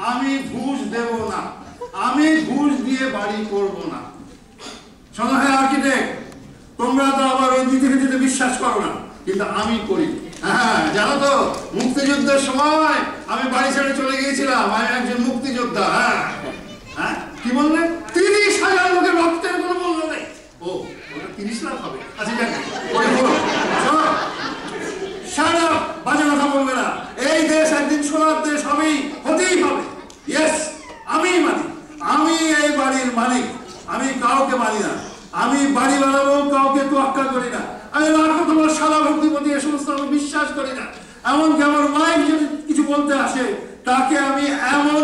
আমি ঘুষ দেব না, আমি ঘুষ দিয়ে বাড়ি করব না। শোনো হ্যাঁ আর্কিটেক্ট, তোমরা তো আবার ওই দিতে দিতে বিশ্বাস করো না, কিন্তু আমি করি। হ্যাঁ জানো তো, মুক্তিযুদ্ধের সময় আমি বাড়ি ছেড়ে চলে গিয়েছিলাম, আমি একজন মুক্তিযোদ্ধা। হ্যাঁ হ্যাঁ কি বললেন? 30,000 লোকের রক্তের কোনো মূল্য নেই। ও ওটা 30 লাখ হবে। আচ্ছা যাক, বাজে কথা বলবে না। এই দেশ একদিন সোনার দেশ হবেই, হতেই হবে। ইয়েস, আমি মানি, আমি এই বাড়ির মালিক, আমি কাউকে মানি না। আমি বাড়ি বানাবো, কাউকে তোয়াক্কা করি না। আমি লাখো তোমার সাদা ভক্তিপতি এ সমস্ত আমি বিশ্বাস করি না। এমনকি আমার মায়ের যদি কিছু বলতে আসে, তাকে আমি এমন